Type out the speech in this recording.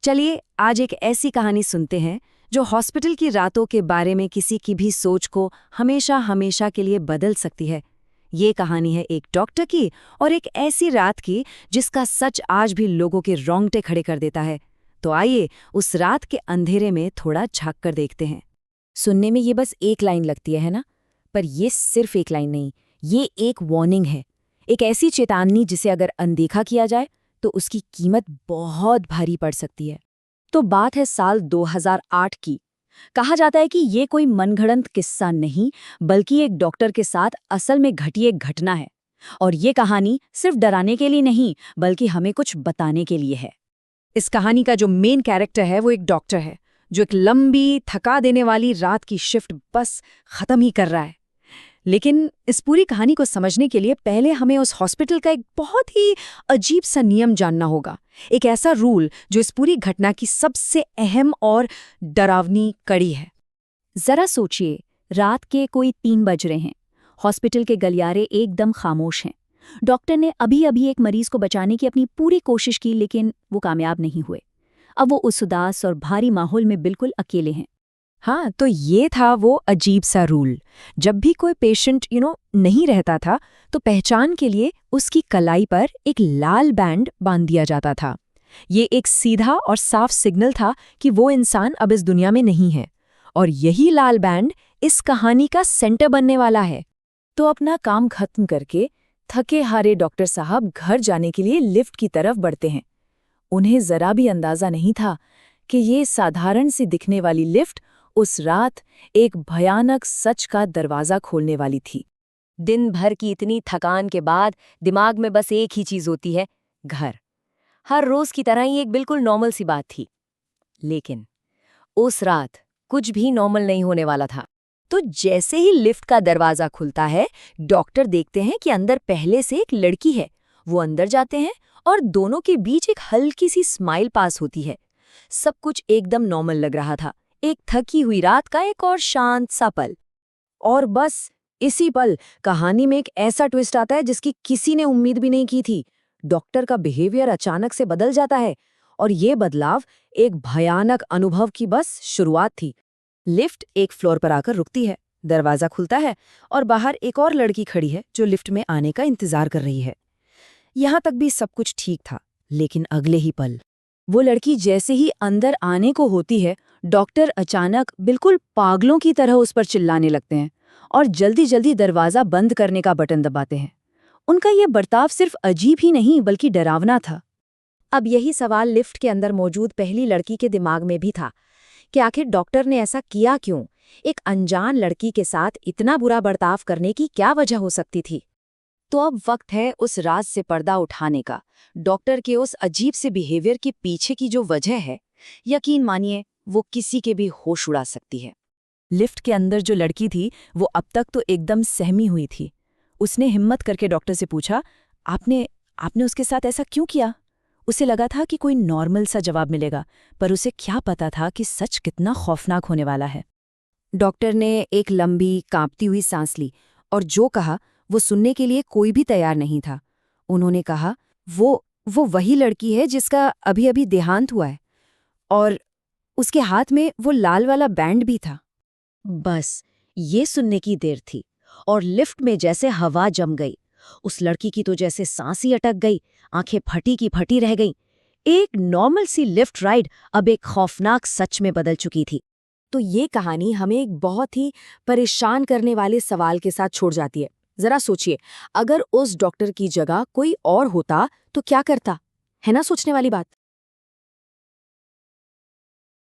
चलिए आज एक ऐसी कहानी सुनते हैं जो हॉस्पिटल की रातों के बारे में किसी की भी सोच को हमेशा हमेशा के लिए बदल सकती है। ये कहानी है एक डॉक्टर की और एक ऐसी रात की जिसका सच आज भी लोगों के रोंगटे खड़े कर देता है। तो आइए उस रात के अंधेरे में थोड़ा झांक कर देखते हैं। सुनने में ये बस एक लाइन लगती है ना, पर ये सिर्फ एक लाइन नहीं, ये एक वार्निंग है। एक ऐसी चेतावनी जिसे अगर अनदेखा किया जाए तो उसकी कीमत बहुत भारी पड़ सकती है। तो बात है साल 2008 की। कहा जाता है कि ये कोई मनगढ़ंत किस्सा नहीं, बल्कि एक डॉक्टर के साथ असल में घटी एक घटना है। और ये कहानी सिर्फ डराने के लिए नहीं, बल्कि हमें कुछ बताने के लिए है। इस कहानी का जो मेन कैरेक्टर है वो एक डॉक्टर है जो एक लंबी थका देने वाली रात की शिफ्ट बस खत्म ही कर रहा है। लेकिन इस पूरी कहानी को समझने के लिए पहले हमें उस हॉस्पिटल का एक बहुत ही अजीब सा नियम जानना होगा। एक ऐसा रूल जो इस पूरी घटना की सबसे अहम और डरावनी कड़ी है। जरा सोचिए, रात के कोई 3 बज रहे हैं। हॉस्पिटल के गलियारे एकदम खामोश हैं। डॉक्टर ने अभी अभी एक मरीज को बचाने की अपनी पूरी कोशिश की, लेकिन वो कामयाब नहीं हुए। अब वो उस उदास और भारी माहौल में बिल्कुल अकेले हैं। हाँ, तो ये था वो अजीब सा रूल। जब भी कोई पेशेंट नहीं रहता था तो पहचान के लिए उसकी कलाई पर एक लाल बैंड बांध दिया जाता था। ये एक सीधा और साफ सिग्नल था कि वो इंसान अब इस दुनिया में नहीं है। और यही लाल बैंड इस कहानी का सेंटर बनने वाला है। तो अपना काम खत्म करके थके हारे डॉक्टर साहब घर जाने के लिए लिफ्ट की तरफ बढ़ते हैं। उन्हें जरा भी अंदाजा नहीं था कि ये साधारण सी दिखने वाली लिफ्ट उस रात एक भयानक सच का दरवाजा खोलने वाली थी। दिन भर की इतनी थकान के बाद दिमाग में बस एक ही चीज होती है, घर। हर रोज की तरह ही एक बिल्कुल नॉर्मल सी बात थी। लेकिन उस रात कुछ भी नॉर्मल नहीं होने वाला था। तो जैसे ही लिफ्ट का दरवाजा खुलता है, डॉक्टर देखते हैं कि अंदर पहले से एक लड़की है। वो अंदर जाते हैं और दोनों के बीच एक हल्की सी स्माइल पास होती है। सब कुछ एकदम नॉर्मल लग रहा था। एक थकी हुई रात का एक और शांत सा पल। और बस इसी पल कहानी में एक ऐसा ट्विस्ट आता है जिसकी किसी ने उम्मीद भी नहीं की थी। डॉक्टर का बिहेवियर अचानक से बदल जाता है और ये बदलाव एक भयानक अनुभव की बस शुरुआत थी। लिफ्ट एक फ्लोर पर आकर रुकती है, दरवाजा खुलता है और बाहर एक और लड़की खड़ी है जो लिफ्ट में आने का इंतजार कर रही है। यहां तक भी सब कुछ ठीक था, लेकिन अगले ही पल वो लड़की जैसे ही अंदर आने को होती है, डॉक्टर अचानक बिल्कुल पागलों की तरह उस पर चिल्लाने लगते हैं और जल्दी जल्दी दरवाजा बंद करने का बटन दबाते हैं। उनका ये बर्ताव सिर्फ अजीब ही नहीं बल्कि डरावना था। अब यही सवाल लिफ्ट के अंदर मौजूद पहली लड़की के दिमाग में भी था कि आखिर डॉक्टर ने ऐसा किया क्यों? एक अनजान लड़की के साथ इतना बुरा बर्ताव करने की क्या वजह हो सकती थी? तो अब वक्त है उस राज से पर्दा उठाने का। डॉक्टर के उस अजीब से बिहेवियर के पीछे की जो वजह है, यकीन मानिए वो किसी के भी होश उड़ा सकती है। लिफ्ट के अंदर जो लड़की थी वो अब तक तो एकदम सहमी हुई थी। उसने हिम्मत करके डॉक्टर से पूछा, आपने उसके साथ ऐसा क्यों किया? उसे लगा था कि कोई नॉर्मल सा जवाब मिलेगा, पर उसे क्या पता था कि सच कितना खौफनाक होने वाला है। डॉक्टर ने एक लंबी कांपती हुई सांस ली और जो कहा वो सुनने के लिए कोई भी तैयार नहीं था। उन्होंने कहा, वो वही लड़की है जिसका अभी अभी देहांत हुआ है और उसके हाथ में वो लाल वाला बैंड भी था। बस ये सुनने की देर थी और लिफ्ट में जैसे हवा जम गई। उस लड़की की तो जैसे सांस ही अटक गई, आंखें फटी की फटी रह गईं। एक नॉर्मल सी लिफ्ट राइड अब एक खौफनाक सच में बदल चुकी थी। तो ये कहानी हमें एक बहुत ही परेशान करने वाले सवाल के साथ छोड़ जाती है। जरा सोचिए, अगर उस डॉक्टर की जगह कोई और होता तो क्या करता? है ना सोचने वाली बात।